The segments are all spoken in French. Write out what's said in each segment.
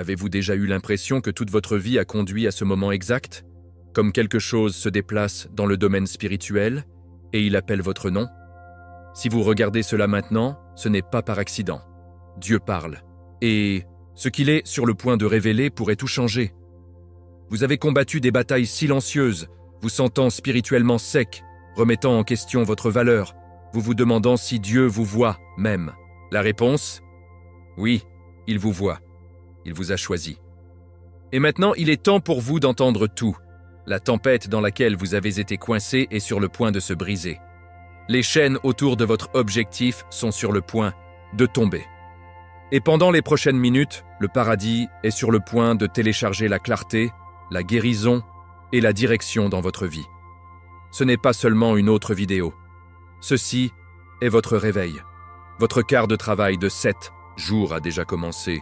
Avez-vous déjà eu l'impression que toute votre vie a conduit à ce moment exact? Comme quelque chose se déplace dans le domaine spirituel et il appelle votre nom? Si vous regardez cela maintenant, ce n'est pas par accident. Dieu parle. Et ce qu'il est sur le point de révéler pourrait tout changer. Vous avez combattu des batailles silencieuses, vous sentant spirituellement sec, remettant en question votre valeur, vous vous demandant si Dieu vous voit même. La réponse? Oui, il vous voit. Il vous a choisi. Et maintenant, il est temps pour vous d'entendre tout. La tempête dans laquelle vous avez été coincé est sur le point de se briser. Les chaînes autour de votre objectif sont sur le point de tomber. Et pendant les prochaines minutes, le paradis est sur le point de télécharger la clarté, la guérison et la direction dans votre vie. Ce n'est pas seulement une autre vidéo. Ceci est votre réveil. Votre quart de travail de 7 jours a déjà commencé.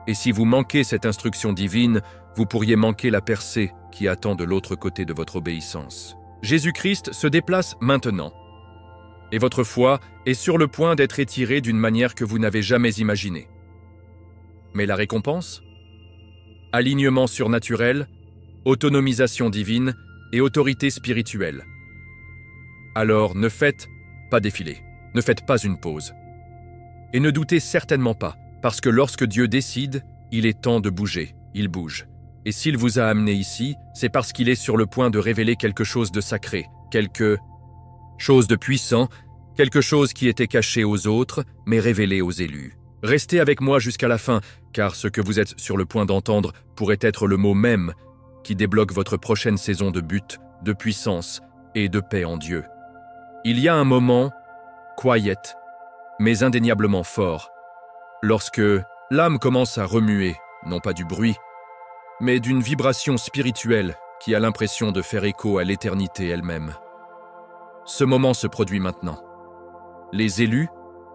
Et si vous manquez cette instruction divine, vous pourriez manquer la percée qui attend de l'autre côté de votre obéissance. Jésus-Christ se déplace maintenant. Et votre foi est sur le point d'être étirée d'une manière que vous n'avez jamais imaginée. Mais la récompense? Alignement surnaturel, autonomisation divine et autorité spirituelle. Alors ne faites pas défiler, ne faites pas une pause. Et ne doutez certainement pas, parce que lorsque Dieu décide, il est temps de bouger, il bouge. Et s'il vous a amené ici, c'est parce qu'il est sur le point de révéler quelque chose de sacré, quelque chose de puissant, quelque chose qui était caché aux autres, mais révélé aux élus. Restez avec moi jusqu'à la fin, car ce que vous êtes sur le point d'entendre pourrait être le mot même qui débloque votre prochaine saison de but, de puissance et de paix en Dieu. Il y a un moment, quiet, mais indéniablement fort, lorsque l'âme commence à remuer, non pas du bruit, mais d'une vibration spirituelle qui a l'impression de faire écho à l'éternité elle-même. Ce moment se produit maintenant. Les élus,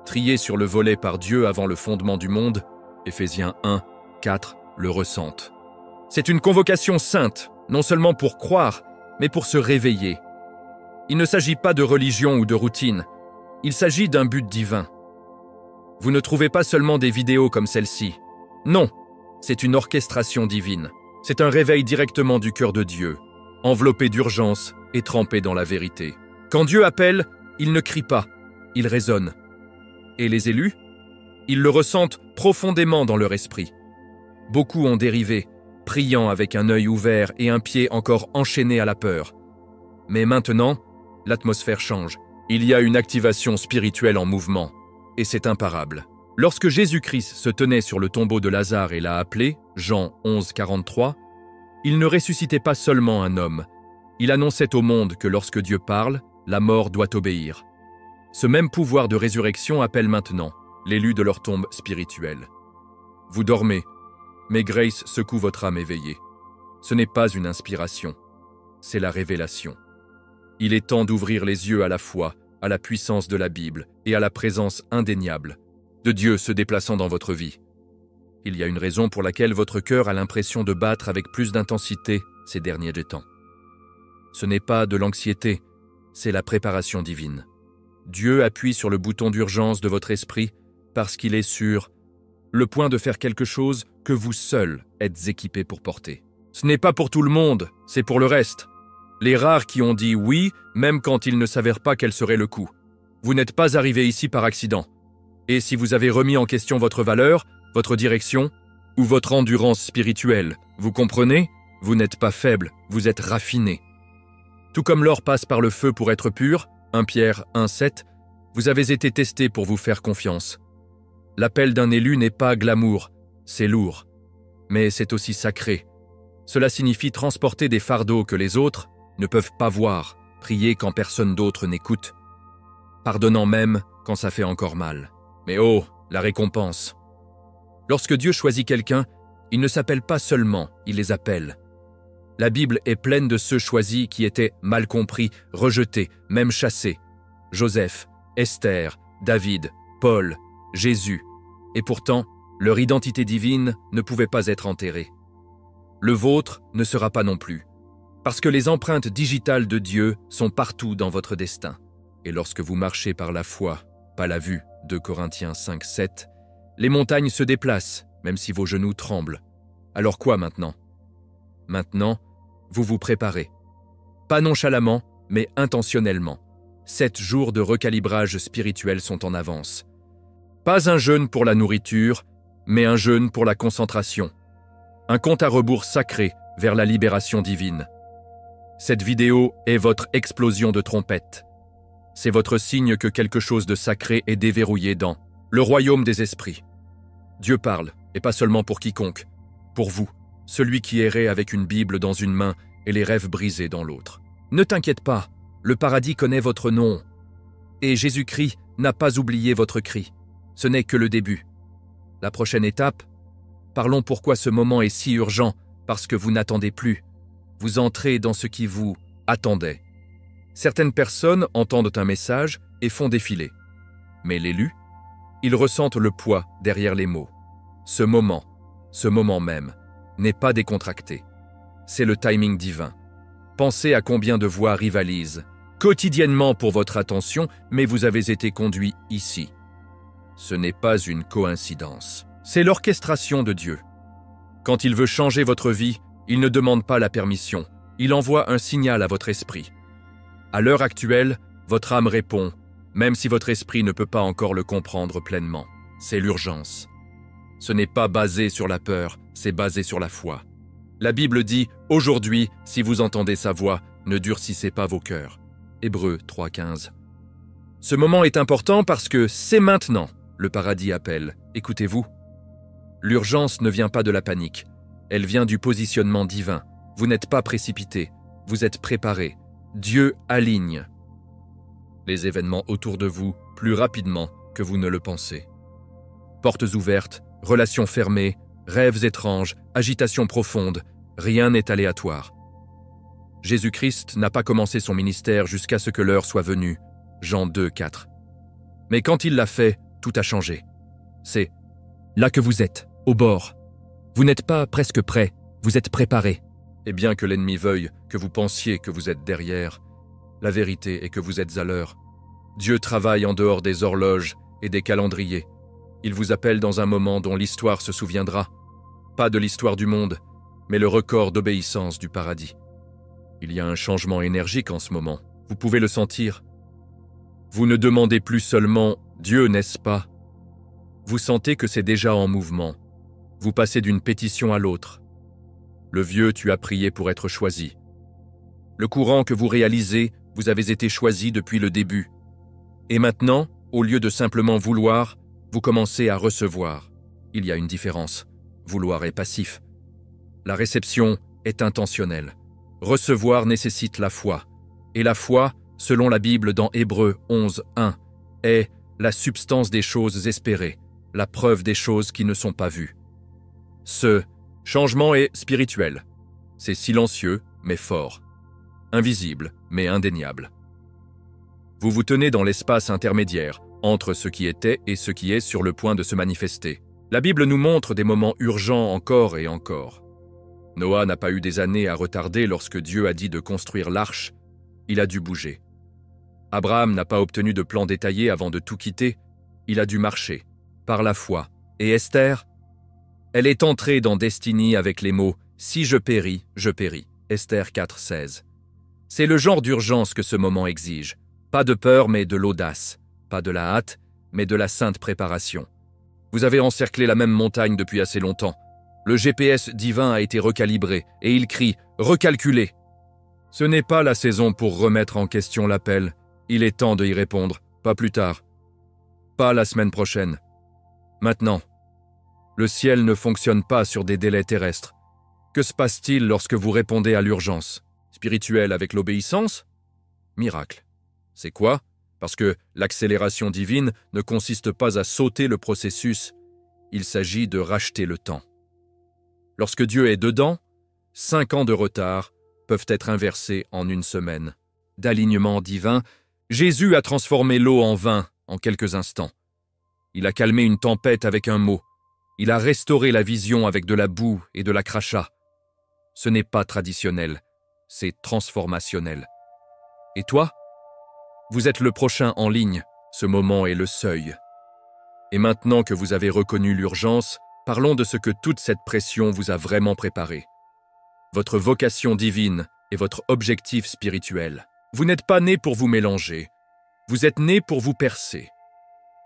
triés sur le volet par Dieu avant le fondement du monde, Éphésiens 1, 4, le ressentent. C'est une convocation sainte, non seulement pour croire, mais pour se réveiller. Il ne s'agit pas de religion ou de routine, il s'agit d'un but divin. Vous ne trouvez pas seulement des vidéos comme celle-ci. Non, c'est une orchestration divine. C'est un réveil directement du cœur de Dieu, enveloppé d'urgence et trempé dans la vérité. Quand Dieu appelle, il ne crie pas, il résonne. Et les élus? Ils le ressentent profondément dans leur esprit. Beaucoup ont dérivé, priant avec un œil ouvert et un pied encore enchaîné à la peur. Mais maintenant, l'atmosphère change. Il y a une activation spirituelle en mouvement, et c'est imparable. Lorsque Jésus-Christ se tenait sur le tombeau de Lazare et l'a appelé, Jean 11, 43, il ne ressuscitait pas seulement un homme. Il annonçait au monde que lorsque Dieu parle, la mort doit obéir. Ce même pouvoir de résurrection appelle maintenant l'élu de leur tombe spirituelle. Vous dormez, mais Grace secoue votre âme éveillée. Ce n'est pas une inspiration, c'est la révélation. Il est temps d'ouvrir les yeux à la foi, à la puissance de la Bible et à la présence indéniable de Dieu se déplaçant dans votre vie. Il y a une raison pour laquelle votre cœur a l'impression de battre avec plus d'intensité ces derniers temps. Ce n'est pas de l'anxiété, c'est la préparation divine. Dieu appuie sur le bouton d'urgence de votre esprit parce qu'il est sur le point de faire quelque chose que vous seul êtes équipés pour porter. Ce n'est pas pour tout le monde, c'est pour le reste. Les rares qui ont dit oui, même quand il ne s'avère pas quel serait le coup. Vous n'êtes pas arrivé ici par accident. Et si vous avez remis en question votre valeur, votre direction ou votre endurance spirituelle, vous comprenez? Vous n'êtes pas faible, vous êtes raffiné. Tout comme l'or passe par le feu pour être pur, 1 Pierre 1, 7, vous avez été testé pour vous faire confiance. L'appel d'un élu n'est pas glamour, c'est lourd, mais c'est aussi sacré. Cela signifie transporter des fardeaux que les autres ne peuvent pas voir, prier quand personne d'autre n'écoute, pardonnant même quand ça fait encore mal. Mais oh, la récompense! Lorsque Dieu choisit quelqu'un, il ne s'appelle pas seulement, il les appelle. La Bible est pleine de ceux choisis qui étaient mal compris, rejetés, même chassés. Joseph, Esther, David, Paul, Jésus. Et pourtant, leur identité divine ne pouvait pas être enterrée. Le vôtre ne sera pas non plus. Parce que les empreintes digitales de Dieu sont partout dans votre destin. Et lorsque vous marchez par la foi, pas la vue, 2 Corinthiens 5, 7, les montagnes se déplacent, même si vos genoux tremblent. Alors quoi maintenant? Maintenant, vous vous préparez. Pas nonchalamment, mais intentionnellement. 7 jours de recalibrage spirituel sont en avance. Pas un jeûne pour la nourriture, mais un jeûne pour la concentration. Un compte à rebours sacré vers la libération divine. Cette vidéo est votre explosion de trompette. C'est votre signe que quelque chose de sacré est déverrouillé dans le royaume des esprits. Dieu parle, et pas seulement pour quiconque, pour vous, celui qui errait avec une Bible dans une main et les rêves brisés dans l'autre. Ne t'inquiète pas, le paradis connaît votre nom. Et Jésus-Christ n'a pas oublié votre cri. Ce n'est que le début. La prochaine étape, parlons pourquoi ce moment est si urgent, parce que vous n'attendez plus. Vous entrez dans ce qui vous attendait. Certaines personnes entendent un message et font défiler. Mais l'élu, ils ressentent le poids derrière les mots. Ce moment même, n'est pas décontracté. C'est le timing divin. Pensez à combien de voix rivalisent quotidiennement pour votre attention, mais vous avez été conduit ici. Ce n'est pas une coïncidence. C'est l'orchestration de Dieu. Quand il veut changer votre vie, il ne demande pas la permission. Il envoie un signal à votre esprit. À l'heure actuelle, votre âme répond, même si votre esprit ne peut pas encore le comprendre pleinement. C'est l'urgence. Ce n'est pas basé sur la peur, c'est basé sur la foi. La Bible dit « Aujourd'hui, si vous entendez sa voix, ne durcissez pas vos cœurs ». Hébreux 3,15. Ce moment est important parce que c'est maintenant, le paradis appelle. Écoutez-vous. L'urgence ne vient pas de la panique. Elle vient du positionnement divin. Vous n'êtes pas précipité, vous êtes préparé. Dieu aligne les événements autour de vous plus rapidement que vous ne le pensez. Portes ouvertes, relations fermées, rêves étranges, agitation profonde, rien n'est aléatoire. Jésus-Christ n'a pas commencé son ministère jusqu'à ce que l'heure soit venue. Jean 2, 4. Mais quand il l'a fait, tout a changé. C'est là que vous êtes, au bord. Vous n'êtes pas presque prêt, vous êtes préparé. Et bien que l'ennemi veuille que vous pensiez que vous êtes derrière, la vérité est que vous êtes à l'heure. Dieu travaille en dehors des horloges et des calendriers. Il vous appelle dans un moment dont l'histoire se souviendra. Pas de l'histoire du monde, mais le record d'obéissance du paradis. Il y a un changement énergique en ce moment. Vous pouvez le sentir. Vous ne demandez plus seulement « Dieu, n'est-ce pas ?» Vous sentez que c'est déjà en mouvement. Vous passez d'une pétition à l'autre. Le vieux « tu as prié pour être choisi ». Le courant que vous réalisez, vous avez été choisi depuis le début. Et maintenant, au lieu de simplement vouloir, vous commencez à recevoir. Il y a une différence. Vouloir est passif. La réception est intentionnelle. Recevoir nécessite la foi. Et la foi, selon la Bible dans Hébreux 11, 1, est la substance des choses espérées, la preuve des choses qui ne sont pas vues. Ce changement est spirituel. C'est silencieux, mais fort. Invisible, mais indéniable. Vous vous tenez dans l'espace intermédiaire, entre ce qui était et ce qui est sur le point de se manifester. La Bible nous montre des moments urgents encore et encore. Noah n'a pas eu des années à retarder lorsque Dieu a dit de construire l'arche. Il a dû bouger. Abraham n'a pas obtenu de plan détaillé avant de tout quitter. Il a dû marcher, par la foi. Et Esther, elle est entrée dans Destiny avec les mots « Si je péris, je péris ». Esther 4, 16. C'est le genre d'urgence que ce moment exige. Pas de peur, mais de l'audace. Pas de la hâte, mais de la sainte préparation. Vous avez encerclé la même montagne depuis assez longtemps. Le GPS divin a été recalibré et il crie « Recalculez ». Ce n'est pas la saison pour remettre en question l'appel. Il est temps de y répondre, pas plus tard. Pas la semaine prochaine. Maintenant. Le ciel ne fonctionne pas sur des délais terrestres. Que se passe-t-il lorsque vous répondez à l'urgence? Spirituelle avec l'obéissance? Miracle. C'est quoi? Parce que l'accélération divine ne consiste pas à sauter le processus, il s'agit de racheter le temps. Lorsque Dieu est dedans, 5 ans de retard peuvent être inversés en une semaine. D'alignement divin, Jésus a transformé l'eau en vin en quelques instants. Il a calmé une tempête avec un mot. Il a restauré la vision avec de la boue et de la crachat. Ce n'est pas traditionnel, c'est transformationnel. Et toi? Vous êtes le prochain en ligne, ce moment est le seuil. Et maintenant que vous avez reconnu l'urgence, Parlons de ce que toute cette pression vous a vraiment préparé. Votre vocation divine et votre objectif spirituel. Vous n'êtes pas né pour vous mélanger. Vous êtes né pour vous percer.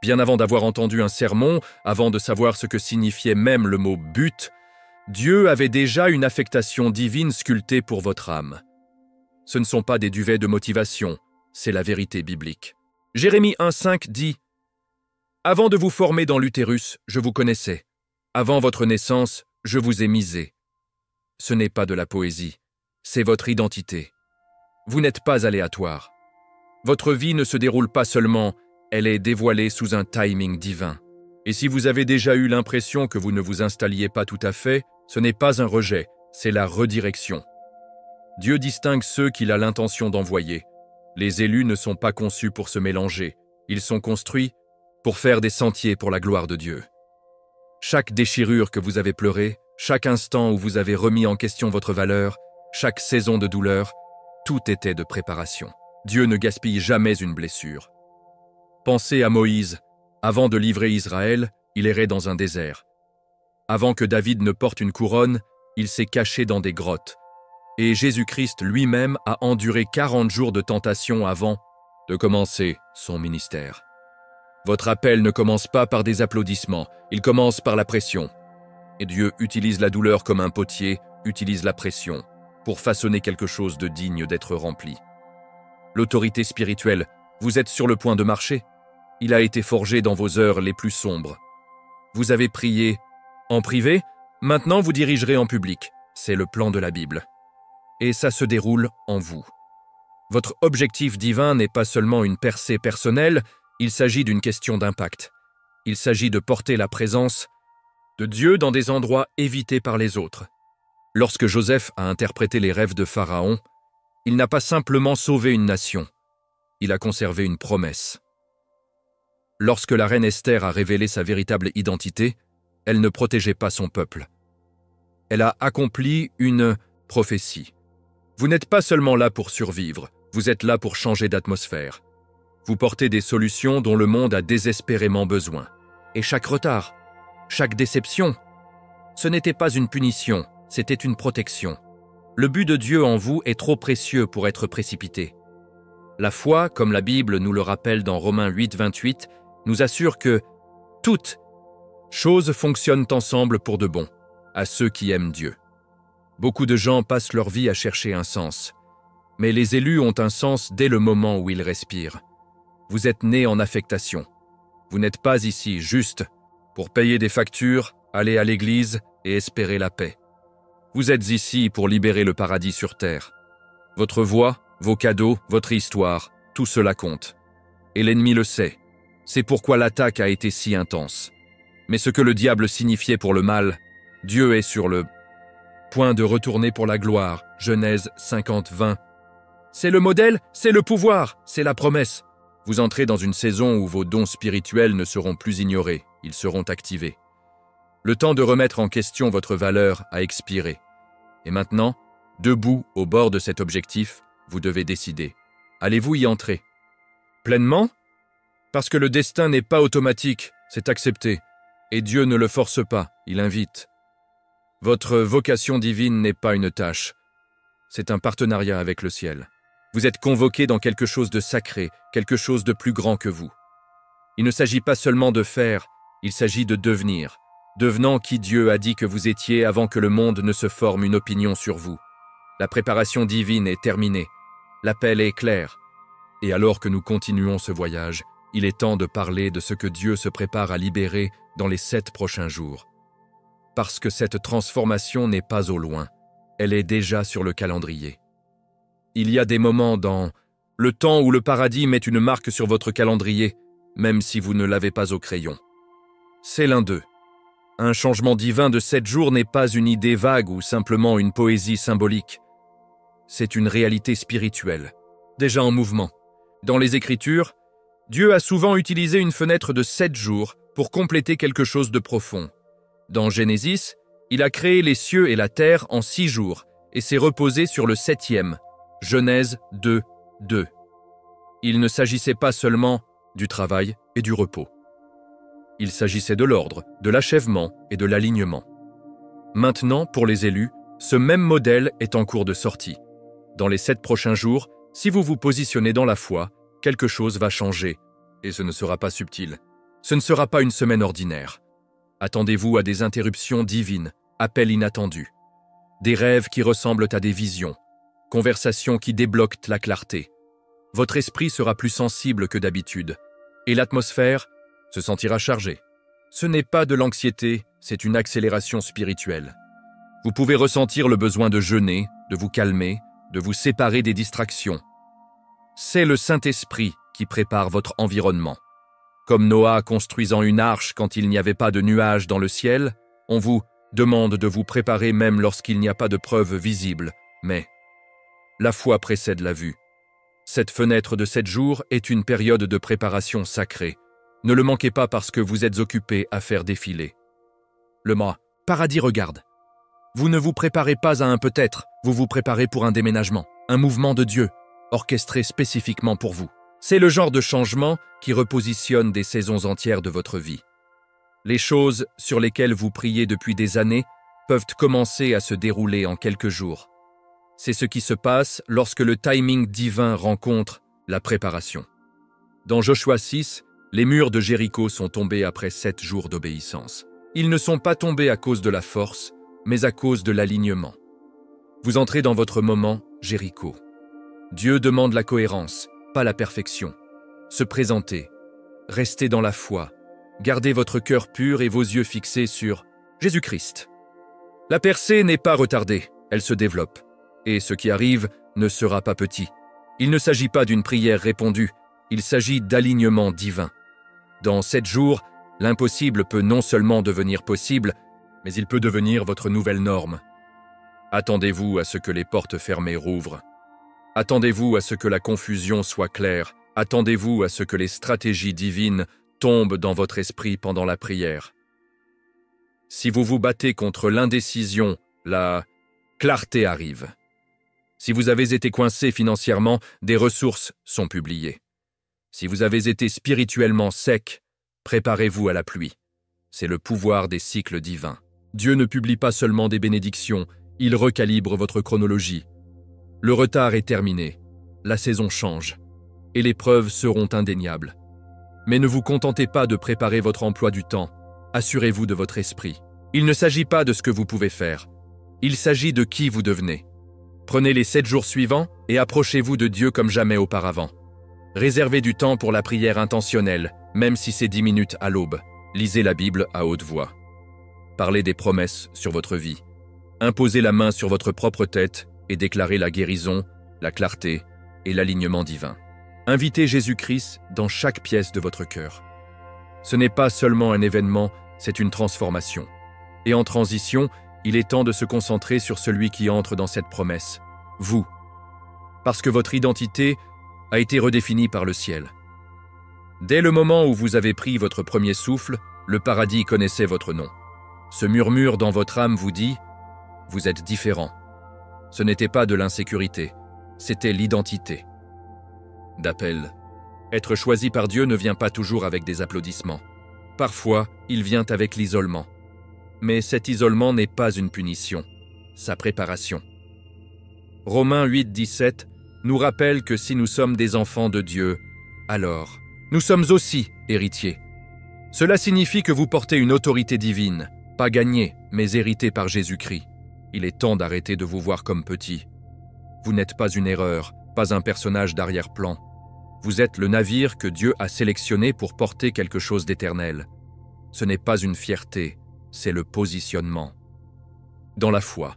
Bien avant d'avoir entendu un sermon, avant de savoir ce que signifiait même le mot « but », Dieu avait déjà une affectation divine sculptée pour votre âme. Ce ne sont pas des duvets de motivation, c'est la vérité biblique. Jérémie 1,5 dit « Avant de vous former dans l'utérus, je vous connaissais. Avant votre naissance, je vous ai misé. » Ce n'est pas de la poésie, c'est votre identité. Vous n'êtes pas aléatoire. Votre vie ne se déroule pas seulement, elle est dévoilée sous un timing divin. Et si vous avez déjà eu l'impression que vous ne vous installiez pas tout à fait, ce n'est pas un rejet, c'est la redirection. Dieu distingue ceux qu'il a l'intention d'envoyer. Les élus ne sont pas conçus pour se mélanger, ils sont construits pour faire des sentiers pour la gloire de Dieu. Chaque déchirure que vous avez pleurée, chaque instant où vous avez remis en question votre valeur, chaque saison de douleur, tout était de préparation. Dieu ne gaspille jamais une blessure. Pensez à Moïse. Avant de livrer Israël, il errait dans un désert. Avant que David ne porte une couronne, il s'est caché dans des grottes. Et Jésus-Christ lui-même a enduré 40 jours de tentation avant de commencer son ministère. Votre appel ne commence pas par des applaudissements, il commence par la pression. Et Dieu utilise la douleur comme un potier, utilise la pression pour façonner quelque chose de digne d'être rempli. L'autorité spirituelle, vous êtes sur le point de marcher. Il a été forgé dans vos heures les plus sombres. Vous avez prié en privé, maintenant vous dirigerez en public. C'est le plan de la Bible. Et ça se déroule en vous. Votre objectif divin n'est pas seulement une percée personnelle, il s'agit d'une question d'impact. Il s'agit de porter la présence de Dieu dans des endroits évités par les autres. Lorsque Joseph a interprété les rêves de Pharaon, il n'a pas simplement sauvé une nation, il a conservé une promesse. Lorsque la reine Esther a révélé sa véritable identité, elle ne protégeait pas son peuple. Elle a accompli une prophétie. Vous n'êtes pas seulement là pour survivre, vous êtes là pour changer d'atmosphère. Vous portez des solutions dont le monde a désespérément besoin. Et chaque retard, chaque déception, ce n'était pas une punition, c'était une protection. Le but de Dieu en vous est trop précieux pour être précipité. La foi, comme la Bible nous le rappelle dans Romains 8, 28, nous assure que toutes choses fonctionnent ensemble pour de bon, à ceux qui aiment Dieu. Beaucoup de gens passent leur vie à chercher un sens. Mais les élus ont un sens dès le moment où ils respirent. Vous êtes nés en affectation. Vous n'êtes pas ici juste pour payer des factures, aller à l'église et espérer la paix. Vous êtes ici pour libérer le paradis sur terre. Votre voix, vos cadeaux, votre histoire, tout cela compte. Et l'ennemi le sait. C'est pourquoi l'attaque a été si intense. Mais ce que le diable signifiait pour le mal, Dieu est sur le point de retourner pour la gloire. Genèse 50, 20. C'est le modèle, c'est le pouvoir, c'est la promesse. Vous entrez dans une saison où vos dons spirituels ne seront plus ignorés, ils seront activés. Le temps de remettre en question votre valeur a expiré. Et maintenant, debout au bord de cet objectif, vous devez décider. Allez-vous y entrer? Pleinement? Parce que le destin n'est pas automatique, c'est accepté. Et Dieu ne le force pas, il invite. Votre vocation divine n'est pas une tâche, c'est un partenariat avec le ciel. Vous êtes convoqué dans quelque chose de sacré, quelque chose de plus grand que vous. Il ne s'agit pas seulement de faire, il s'agit de devenir, devenant qui Dieu a dit que vous étiez avant que le monde ne se forme une opinion sur vous. La préparation divine est terminée, l'appel est clair. Et alors que nous continuons ce voyage, il est temps de parler de ce que Dieu se prépare à libérer dans les 7 prochains jours. Parce que cette transformation n'est pas au loin, elle est déjà sur le calendrier. Il y a des moments dans le temps où le paradis met une marque sur votre calendrier, même si vous ne l'avez pas au crayon. C'est l'un d'eux. Un changement divin de 7 jours n'est pas une idée vague ou simplement une poésie symbolique. C'est une réalité spirituelle, déjà en mouvement. Dans les Écritures, Dieu a souvent utilisé une fenêtre de 7 jours pour compléter quelque chose de profond. Dans Genesis, il a créé les cieux et la terre en 6 jours et s'est reposé sur le 7e, Genèse 2, 2. Il ne s'agissait pas seulement du travail et du repos. Il s'agissait de l'ordre, de l'achèvement et de l'alignement. Maintenant, pour les élus, ce même modèle est en cours de sortie. Dans les 7 prochains jours, si vous vous positionnez dans la foi, quelque chose va changer, et ce ne sera pas subtil. Ce ne sera pas une semaine ordinaire. Attendez-vous à des interruptions divines, appels inattendus, des rêves qui ressemblent à des visions, conversations qui débloquent la clarté. Votre esprit sera plus sensible que d'habitude, et l'atmosphère se sentira chargée. Ce n'est pas de l'anxiété, c'est une accélération spirituelle. Vous pouvez ressentir le besoin de jeûner, de vous calmer, de vous séparer des distractions. C'est le Saint-Esprit qui prépare votre environnement. Comme Noah construisant une arche quand il n'y avait pas de nuages dans le ciel, on vous demande de vous préparer même lorsqu'il n'y a pas de preuves visibles, mais la foi précède la vue. Cette fenêtre de 7 jours est une période de préparation sacrée. Ne le manquez pas parce que vous êtes occupé à faire défiler. Le paradis regarde. Vous ne vous préparez pas à un peut-être, vous vous préparez pour un déménagement, un mouvement de Dieu, orchestré spécifiquement pour vous. C'est le genre de changement qui repositionne des saisons entières de votre vie. Les choses sur lesquelles vous priez depuis des années peuvent commencer à se dérouler en quelques jours. C'est ce qui se passe lorsque le timing divin rencontre la préparation. Dans Joshua 6, les murs de Jéricho sont tombés après 7 jours d'obéissance. Ils ne sont pas tombés à cause de la force, mais à cause de l'alignement. Vous entrez dans votre moment Jéricho. Dieu demande la cohérence, pas la perfection. Se présenter, rester dans la foi, gardez votre cœur pur et vos yeux fixés sur Jésus-Christ. La percée n'est pas retardée, elle se développe. Et ce qui arrive ne sera pas petit. Il ne s'agit pas d'une prière répondue, il s'agit d'alignement divin. Dans 7 jours, l'impossible peut non seulement devenir possible, mais il peut devenir votre nouvelle norme. Attendez-vous à ce que les portes fermées rouvrent. Attendez-vous à ce que la confusion soit claire. Attendez-vous à ce que les stratégies divines tombent dans votre esprit pendant la prière. Si vous vous battez contre l'indécision, la clarté arrive. Si vous avez été coincé financièrement, des ressources sont publiées. Si vous avez été spirituellement sec, préparez-vous à la pluie. C'est le pouvoir des cycles divins. Dieu ne publie pas seulement des bénédictions, il recalibre votre chronologie. Le retard est terminé, la saison change, et les preuves seront indéniables. Mais ne vous contentez pas de préparer votre emploi du temps, assurez-vous de votre esprit. Il ne s'agit pas de ce que vous pouvez faire, il s'agit de qui vous devenez. Prenez les 7 jours suivants et approchez-vous de Dieu comme jamais auparavant. Réservez du temps pour la prière intentionnelle, même si c'est 10 minutes à l'aube. Lisez la Bible à haute voix. Parlez des promesses sur votre vie. Imposez la main sur votre propre tête et déclarez la guérison, la clarté et l'alignement divin. Invitez Jésus-Christ dans chaque pièce de votre cœur. Ce n'est pas seulement un événement, c'est une transformation. Et en transition, il est temps de se concentrer sur celui qui entre dans cette promesse, vous. Parce que votre identité a été redéfinie par le ciel. Dès le moment où vous avez pris votre premier souffle, le paradis connaissait votre nom. Ce murmure dans votre âme vous dit « Vous êtes différent ». Ce n'était pas de l'insécurité, c'était l'identité. D'appel. Être choisi par Dieu ne vient pas toujours avec des applaudissements. Parfois, il vient avec l'isolement. Mais cet isolement n'est pas une punition, sa préparation. Romains 8, 17 nous rappelle que si nous sommes des enfants de Dieu, alors nous sommes aussi héritiers. Cela signifie que vous portez une autorité divine, pas gagnée, mais héritée par Jésus-Christ. Il est temps d'arrêter de vous voir comme petit. Vous n'êtes pas une erreur, pas un personnage d'arrière-plan. Vous êtes le navire que Dieu a sélectionné pour porter quelque chose d'éternel. Ce n'est pas une fierté, c'est le positionnement. Dans la foi.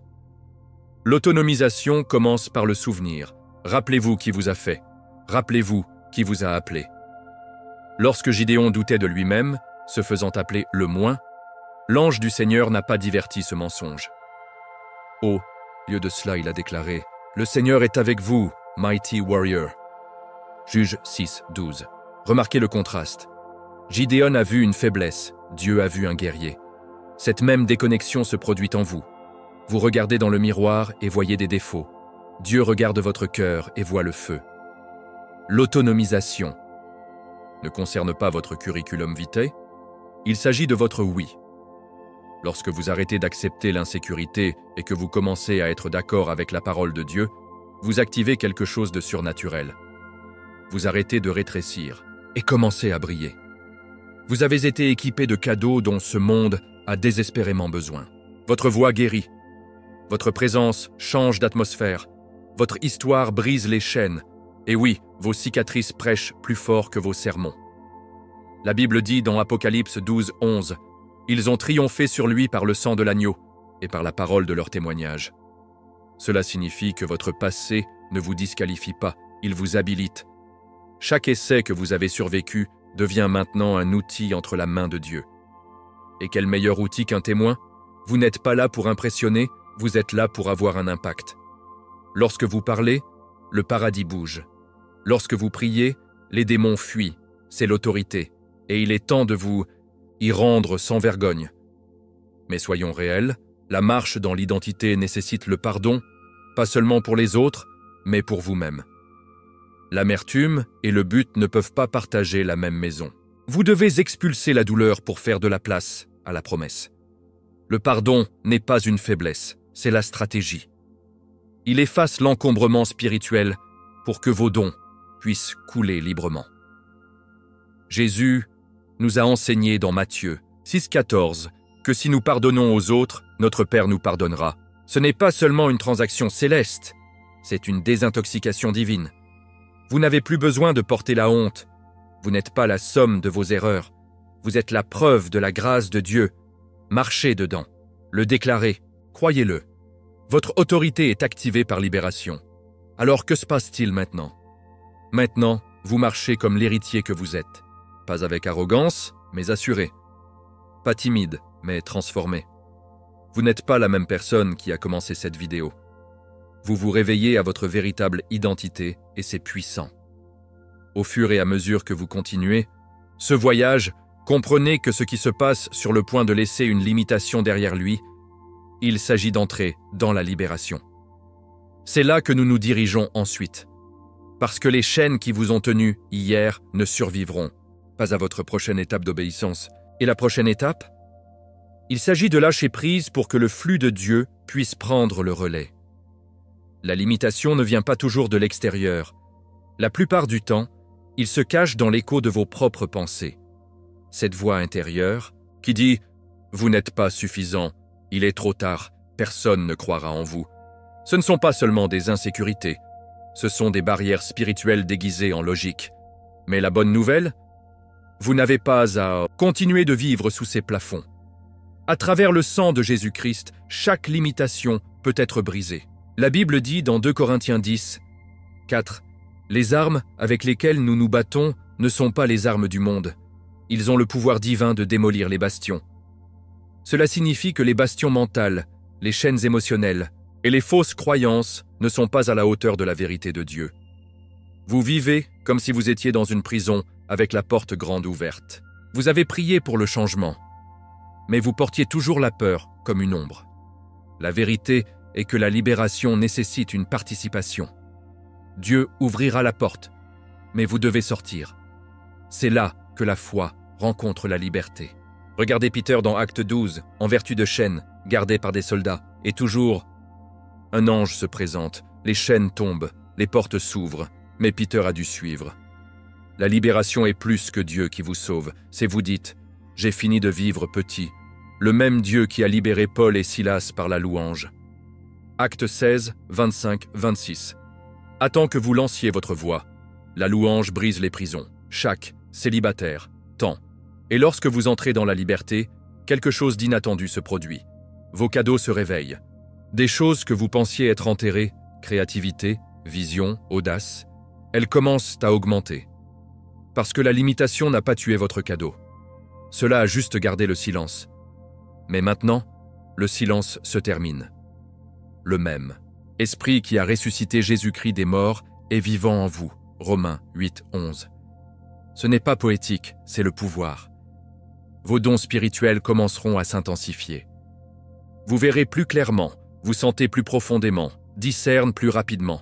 L'autonomisation commence par le souvenir. Rappelez-vous qui vous a fait. Rappelez-vous qui vous a appelé. Lorsque Gideon doutait de lui-même, se faisant appeler le moins, l'ange du Seigneur n'a pas diverti ce mensonge. Au lieu de cela, il a déclaré « Le Seigneur est avec vous, mighty warrior ». Juge 6, 12. Remarquez le contraste. Gideon a vu une faiblesse, Dieu a vu un guerrier. Cette même déconnexion se produit en vous. Vous regardez dans le miroir et voyez des défauts. Dieu regarde votre cœur et voit le feu. L'autonomisation ne concerne pas votre curriculum vitae, Il s'agit de votre oui. Lorsque vous arrêtez d'accepter l'insécurité et que vous commencez à être d'accord avec la parole de Dieu, vous activez quelque chose de surnaturel. Vous arrêtez de rétrécir et commencez à briller. Vous avez été équipé de cadeaux dont ce monde a désespérément besoin. Votre voix guérit. Votre présence change d'atmosphère. Votre histoire brise les chaînes. Et oui, vos cicatrices prêchent plus fort que vos sermons. La Bible dit dans Apocalypse 12, 11, « Ils ont triomphé sur lui par le sang de l'agneau et par la parole de leur témoignage. » Cela signifie que votre passé ne vous disqualifie pas, il vous habilite. Chaque essai que vous avez survécu devient maintenant un outil entre la main de Dieu. Et quel meilleur outil qu'un témoin? Vous n'êtes pas là pour impressionner, vous êtes là pour avoir un impact. Lorsque vous parlez, le paradis bouge. Lorsque vous priez, les démons fuient, c'est l'autorité, et il est temps de vous y rendre sans vergogne. Mais soyons réels, la marche dans l'identité nécessite le pardon, pas seulement pour les autres, mais pour vous-même. L'amertume et le but ne peuvent pas partager la même maison. Vous devez expulser la douleur pour faire de la place à la promesse. Le pardon n'est pas une faiblesse, c'est la stratégie. Il efface l'encombrement spirituel pour que vos dons puissent couler librement. Jésus nous a enseigné dans Matthieu 6,14 que si nous pardonnons aux autres, notre Père nous pardonnera. Ce n'est pas seulement une transaction céleste, c'est une désintoxication divine. Vous n'avez plus besoin de porter la honte. Vous n'êtes pas la somme de vos erreurs. Vous êtes la preuve de la grâce de Dieu. Marchez dedans. Le déclarez. Croyez-le. Votre autorité est activée par libération. Alors que se passe-t-il maintenant? Maintenant, vous marchez comme l'héritier que vous êtes. Pas avec arrogance, mais assuré. Pas timide, mais transformé. Vous n'êtes pas la même personne qui a commencé cette vidéo. Vous vous réveillez à votre véritable identité et c'est puissant. Au fur et à mesure que vous continuez, ce voyage, comprenez que ce qui se passe sur le point de laisser une limitation derrière lui, il s'agit d'entrer dans la libération. C'est là que nous nous dirigeons ensuite. Parce que les chaînes qui vous ont tenus hier ne survivront pas à votre prochaine étape d'obéissance. Et la prochaine étape? Il s'agit de lâcher prise pour que le flux de Dieu puisse prendre le relais. La limitation ne vient pas toujours de l'extérieur. La plupart du temps, il se cache dans l'écho de vos propres pensées. Cette voix intérieure qui dit « Vous n'êtes pas suffisant, il est trop tard, personne ne croira en vous ». Ce ne sont pas seulement des insécurités, ce sont des barrières spirituelles déguisées en logique. Mais la bonne nouvelle? Vous n'avez pas à continuer de vivre sous ces plafonds. À travers le sang de Jésus-Christ, chaque limitation peut être brisée. La Bible dit dans 2 Corinthiens 10, 4, « Les armes avec lesquelles nous nous battons ne sont pas les armes du monde. Ils ont le pouvoir divin de démolir les bastions. » Cela signifie que les bastions mentales, les chaînes émotionnelles et les fausses croyances ne sont pas à la hauteur de la vérité de Dieu. Vous vivez comme si vous étiez dans une prison avec la porte grande ouverte. Vous avez prié pour le changement, mais vous portiez toujours la peur comme une ombre. La vérité est que la libération nécessite une participation. Dieu ouvrira la porte, mais vous devez sortir. C'est là que la foi rencontre la liberté. Regardez Peter dans Acte 12, en vertu de chaînes, gardées par des soldats, et toujours, un ange se présente, les chaînes tombent, les portes s'ouvrent, mais Peter a dû suivre. La libération est plus que Dieu qui vous sauve, c'est vous dites, j'ai fini de vivre petit, le même Dieu qui a libéré Paul et Silas par la louange. Acte 16, 25, 26. Attends que vous lanciez votre voix. La louange brise les prisons. Chaque célibataire tend. Et lorsque vous entrez dans la liberté, quelque chose d'inattendu se produit. Vos cadeaux se réveillent. Des choses que vous pensiez être enterrées, créativité, vision, audace, elles commencent à augmenter. Parce que la limitation n'a pas tué votre cadeau. Cela a juste gardé le silence. Mais maintenant, le silence se termine. Le même Esprit qui a ressuscité Jésus-Christ des morts est vivant en vous. Romains 8, 11. Ce n'est pas poétique, c'est le pouvoir. Vos dons spirituels commenceront à s'intensifier. Vous verrez plus clairement, vous sentez plus profondément, discerne plus rapidement.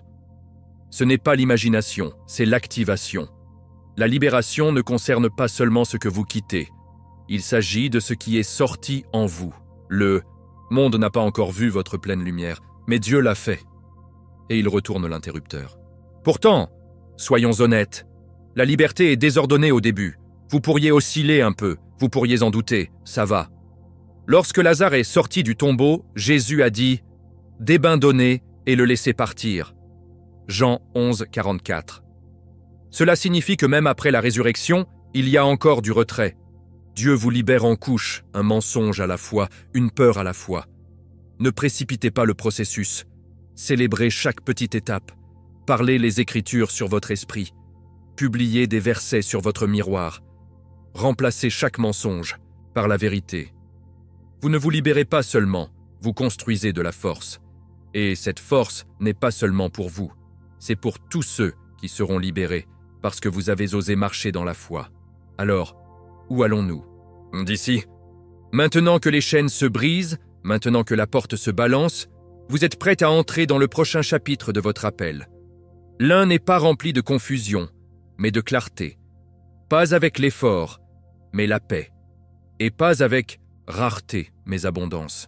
Ce n'est pas l'imagination, c'est l'activation. La libération ne concerne pas seulement ce que vous quittez, Il s'agit de ce qui est sorti en vous. Le monde n'a pas encore vu votre pleine lumière, mais Dieu l'a fait. Et il retourne l'interrupteur. Pourtant, soyons honnêtes, la liberté est désordonnée au début. Vous pourriez osciller un peu, vous pourriez en douter, ça va. Lorsque Lazare est sorti du tombeau, Jésus a dit « Des bains donnés et le laisser partir ». Jean 11, 44. Cela signifie que même après la résurrection, il y a encore du retrait. Dieu vous libère en couches, un mensonge à la fois, une peur à la fois. Ne précipitez pas le processus. Célébrez chaque petite étape. Parlez les Écritures sur votre esprit. Publiez des versets sur votre miroir. Remplacez chaque mensonge par la vérité. Vous ne vous libérez pas seulement, vous construisez de la force. Et cette force n'est pas seulement pour vous, c'est pour tous ceux qui seront libérés, parce que vous avez osé marcher dans la foi. Alors, où allons-nous? D'ici. Maintenant que les chaînes se brisent, maintenant que la porte se balance, vous êtes prêts à entrer dans le prochain chapitre de votre appel. L'un n'est pas rempli de confusion, mais de clarté. Pas avec l'effort, mais la paix. Et pas avec rareté, mais abondance.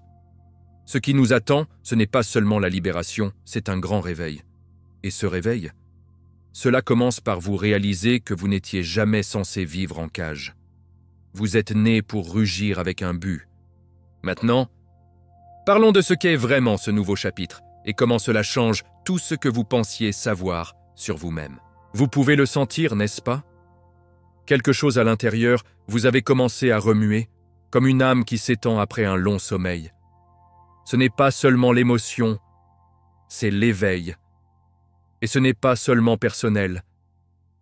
Ce qui nous attend, ce n'est pas seulement la libération, c'est un grand réveil. Et ce réveil, cela commence par vous réaliser que vous n'étiez jamais censé vivre en cage. Vous êtes né pour rugir avec un but. Maintenant, parlons de ce qu'est vraiment ce nouveau chapitre et comment cela change tout ce que vous pensiez savoir sur vous-même. Vous pouvez le sentir, n'est-ce pas? Quelque chose à l'intérieur, vous avez commencé à remuer, comme une âme qui s'étend après un long sommeil. Ce n'est pas seulement l'émotion, c'est l'éveil. Et ce n'est pas seulement personnel,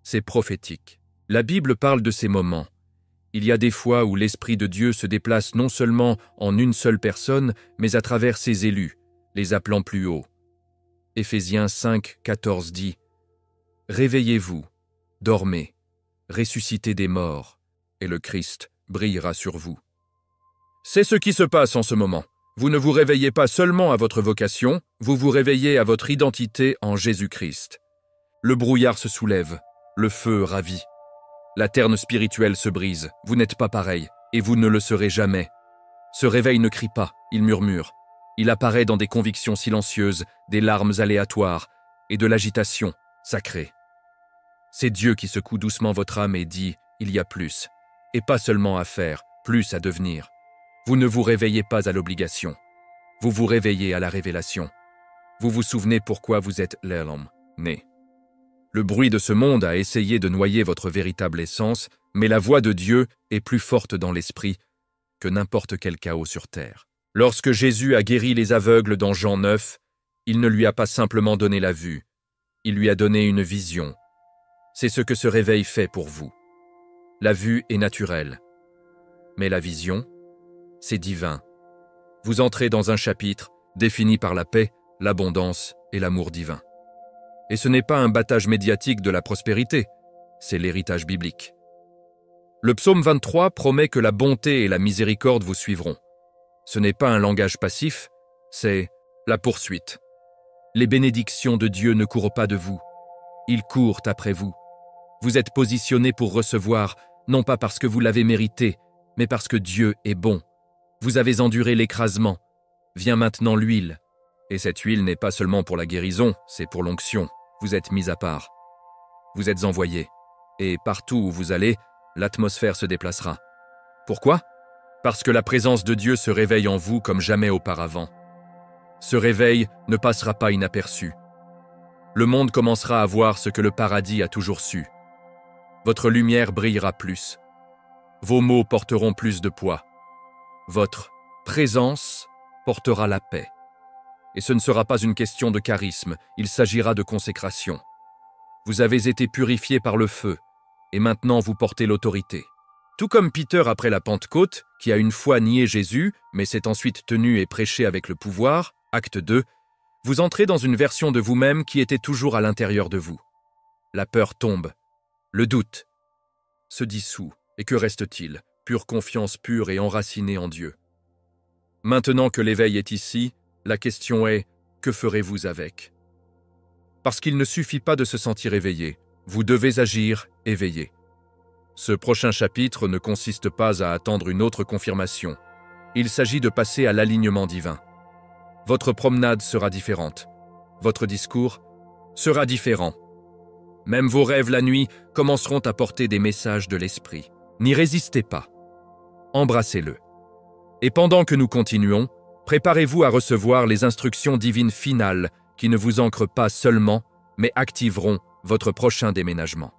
c'est prophétique. La Bible parle de ces moments. Il y a des fois où l'Esprit de Dieu se déplace non seulement en une seule personne, mais à travers ses élus, les appelant plus haut. Éphésiens 5, 14 dit « Réveillez-vous, dormez, ressuscitez des morts, et le Christ brillera sur vous. » C'est ce qui se passe en ce moment. Vous ne vous réveillez pas seulement à votre vocation, vous vous réveillez à votre identité en Jésus-Christ. Le brouillard se soulève, le feu ravit. La terne spirituelle se brise, vous n'êtes pas pareil, et vous ne le serez jamais. Ce réveil ne crie pas, il murmure. Il apparaît dans des convictions silencieuses, des larmes aléatoires et de l'agitation sacrée. C'est Dieu qui secoue doucement votre âme et dit « il y a plus », et pas seulement à faire, plus à devenir. Vous ne vous réveillez pas à l'obligation. Vous vous réveillez à la révélation. Vous vous souvenez pourquoi vous êtes l'homme né. Le bruit de ce monde a essayé de noyer votre véritable essence, mais la voix de Dieu est plus forte dans l'esprit que n'importe quel chaos sur terre. Lorsque Jésus a guéri les aveugles dans Jean 9, il ne lui a pas simplement donné la vue, il lui a donné une vision. C'est ce que ce réveil fait pour vous. La vue est naturelle, mais la vision, c'est divin. Vous entrez dans un chapitre défini par la paix, l'abondance et l'amour divin. Et ce n'est pas un battage médiatique de la prospérité, c'est l'héritage biblique. Le psaume 23 promet que la bonté et la miséricorde vous suivront. Ce n'est pas un langage passif, c'est la poursuite. Les bénédictions de Dieu ne courent pas de vous, ils courent après vous. Vous êtes positionné pour recevoir, non pas parce que vous l'avez mérité, mais parce que Dieu est bon. Vous avez enduré l'écrasement. Vient maintenant l'huile. Et cette huile n'est pas seulement pour la guérison, c'est pour l'onction. Vous êtes mis à part. Vous êtes envoyé. Et partout où vous allez, l'atmosphère se déplacera. Pourquoi? Parce que la présence de Dieu se réveille en vous comme jamais auparavant. Ce réveil ne passera pas inaperçu. Le monde commencera à voir ce que le paradis a toujours su. Votre lumière brillera plus. Vos mots porteront plus de poids. Votre présence portera la paix. Et ce ne sera pas une question de charisme, il s'agira de consécration. Vous avez été purifiés par le feu, et maintenant vous portez l'autorité. Tout comme Peter après la Pentecôte, qui a une fois nié Jésus, mais s'est ensuite tenu et prêché avec le pouvoir, acte 2, vous entrez dans une version de vous-même qui était toujours à l'intérieur de vous. La peur tombe, le doute se dissout, et que reste-t-il? Pure confiance pure et enracinée en Dieu. Maintenant que l'éveil est ici, la question est, que ferez-vous avec? Parce qu'il ne suffit pas de se sentir éveillé, vous devez agir éveillé. Ce prochain chapitre ne consiste pas à attendre une autre confirmation. Il s'agit de passer à l'alignement divin. Votre promenade sera différente. Votre discours sera différent. Même vos rêves la nuit commenceront à porter des messages de l'esprit. N'y résistez pas. Embrassez-le. Et pendant que nous continuons, préparez-vous à recevoir les instructions divines finales qui ne vous ancrent pas seulement, mais activeront votre prochain déménagement.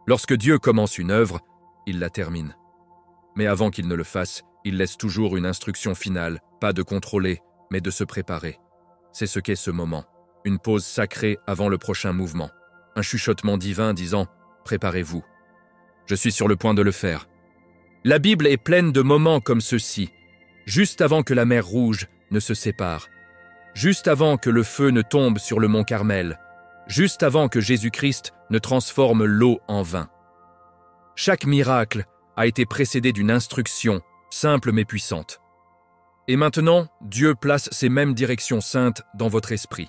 Lorsque Dieu commence une œuvre, il la termine. Mais avant qu'il ne le fasse, il laisse toujours une instruction finale, pas de contrôler, mais de se préparer. C'est ce qu'est ce moment, une pause sacrée avant le prochain mouvement, un chuchotement divin disant « Préparez-vous ». Je suis sur le point de le faire. La Bible est pleine de moments comme ceux-ci, juste avant que la mer Rouge ne se sépare, juste avant que le feu ne tombe sur le mont Carmel, juste avant que Jésus-Christ ne transforme l'eau en vin. Chaque miracle a été précédé d'une instruction, simple mais puissante. Et maintenant, Dieu place ces mêmes directions saintes dans votre esprit.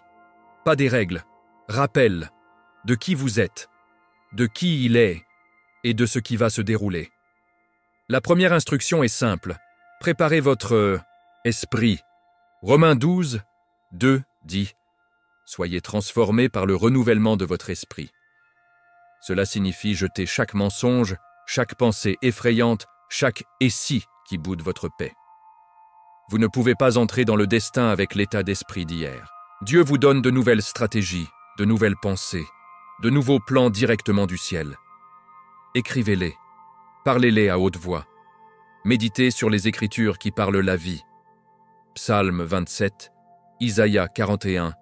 Pas des règles, rappels de qui vous êtes, de qui il est et de ce qui va se dérouler. La première instruction est simple. Préparez votre esprit. Romains 12, 2 dit « Soyez transformés par le renouvellement de votre esprit ». Cela signifie jeter chaque mensonge, chaque pensée effrayante, chaque « et si » qui boude votre paix. Vous ne pouvez pas entrer dans le destin avec l'état d'esprit d'hier. Dieu vous donne de nouvelles stratégies, de nouvelles pensées, de nouveaux plans directement du ciel. Écrivez-les, parlez-les à haute voix. Méditez sur les Écritures qui parlent la vie. Psaume 27, Isaïe 41,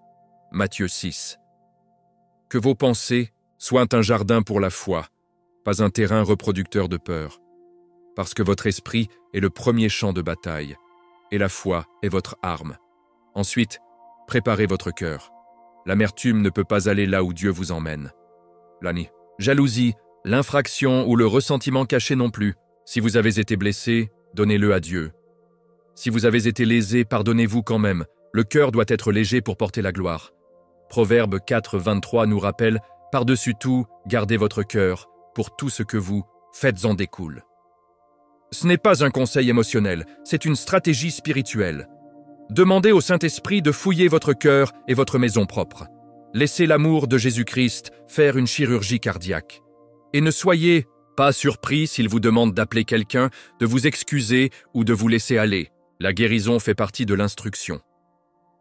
Matthieu 6. Que vos pensées soient un jardin pour la foi, pas un terrain reproducteur de peur. Parce que votre esprit est le premier champ de bataille, et la foi est votre arme. Ensuite, préparez votre cœur. L'amertume ne peut pas aller là où Dieu vous emmène. La jalousie, l'infraction ou le ressentiment caché non plus. Si vous avez été blessé, donnez-le à Dieu. Si vous avez été lésé, pardonnez-vous quand même. Le cœur doit être léger pour porter la gloire. Proverbe 4, 23 nous rappelle « Par-dessus tout, gardez votre cœur, pour tout ce que vous faites-en découle ». Ce n'est pas un conseil émotionnel, c'est une stratégie spirituelle. Demandez au Saint-Esprit de fouiller votre cœur et votre maison propre. Laissez l'amour de Jésus-Christ faire une chirurgie cardiaque. Et ne soyez pas surpris s'il vous demande d'appeler quelqu'un, de vous excuser ou de vous laisser aller. La guérison fait partie de l'instruction.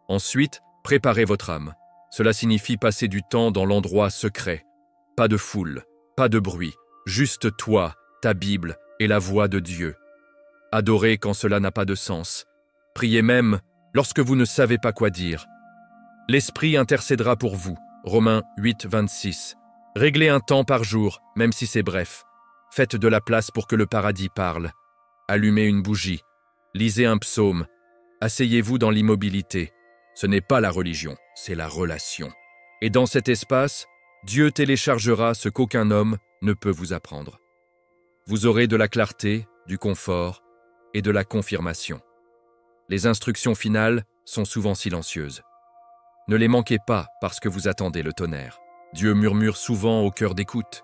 Ensuite, préparez votre âme. Cela signifie passer du temps dans l'endroit secret. Pas de foule, pas de bruit, juste toi, ta Bible et la voix de Dieu. Adorez quand cela n'a pas de sens. Priez même lorsque vous ne savez pas quoi dire. L'Esprit intercédera pour vous. Romains 8, 26. Réglez un temps par jour, même si c'est bref. Faites de la place pour que le paradis parle. Allumez une bougie. Lisez un psaume. Asseyez-vous dans l'immobilité. Ce n'est pas la religion, c'est la relation. Et dans cet espace, Dieu téléchargera ce qu'aucun homme ne peut vous apprendre. Vous aurez de la clarté, du confort et de la confirmation. Les instructions finales sont souvent silencieuses. Ne les manquez pas parce que vous attendez le tonnerre. Dieu murmure souvent au cœur d'écoute.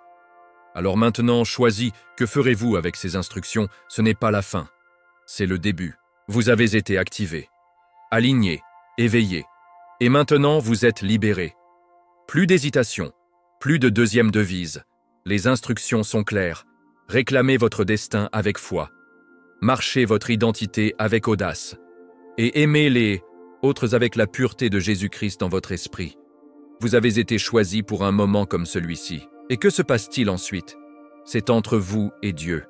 Alors maintenant, choisis, que ferez-vous avec ces instructions? Ce n'est pas la fin, c'est le début. Vous avez été activé, aligné, éveillé. Et maintenant, vous êtes libéré. Plus d'hésitation, plus de deuxième devise. Les instructions sont claires. Réclamez votre destin avec foi. Marchez votre identité avec audace. Et aimez les autres avec la pureté de Jésus-Christ dans votre esprit. Vous avez été choisi pour un moment comme celui-ci. Et que se passe-t-il ensuite? C'est entre vous et Dieu.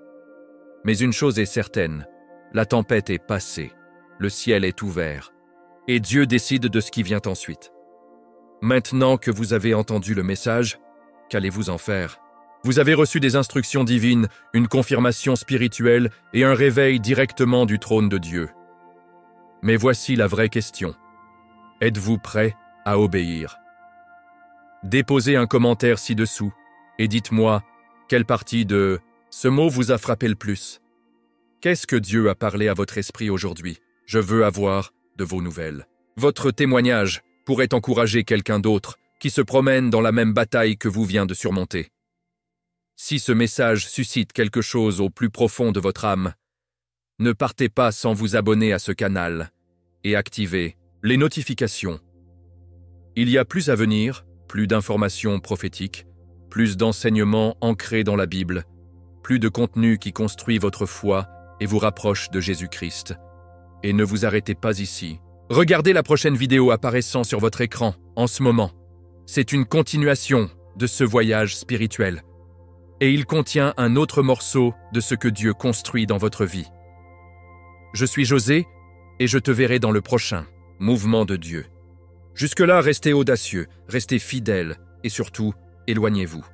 Mais une chose est certaine, la tempête est passée, le ciel est ouvert, et Dieu décide de ce qui vient ensuite. Maintenant que vous avez entendu le message, qu'allez-vous en faire? Vous avez reçu des instructions divines, une confirmation spirituelle et un réveil directement du trône de Dieu. Mais voici la vraie question. Êtes-vous prêt à obéir? Déposez un commentaire ci-dessous et dites-moi quelle partie de ce mot vous a frappé le plus. Qu'est-ce que Dieu a parlé à votre esprit aujourd'hui? Je veux avoir de vos nouvelles. Votre témoignage pourrait encourager quelqu'un d'autre qui se promène dans la même bataille que vous vient de surmonter. Si ce message suscite quelque chose au plus profond de votre âme, ne partez pas sans vous abonner à ce canal et activer les notifications. Il y a plus à venir, plus d'informations prophétiques, plus d'enseignements ancrés dans la Bible, plus de contenu qui construit votre foi et vous rapproche de Jésus-Christ. Et ne vous arrêtez pas ici. Regardez la prochaine vidéo apparaissant sur votre écran en ce moment. C'est une continuation de ce voyage spirituel. Et il contient un autre morceau de ce que Dieu construit dans votre vie. Je suis José et je te verrai dans le prochain mouvement de Dieu. Jusque-là, restez audacieux, restez fidèles et surtout, éloignez-vous.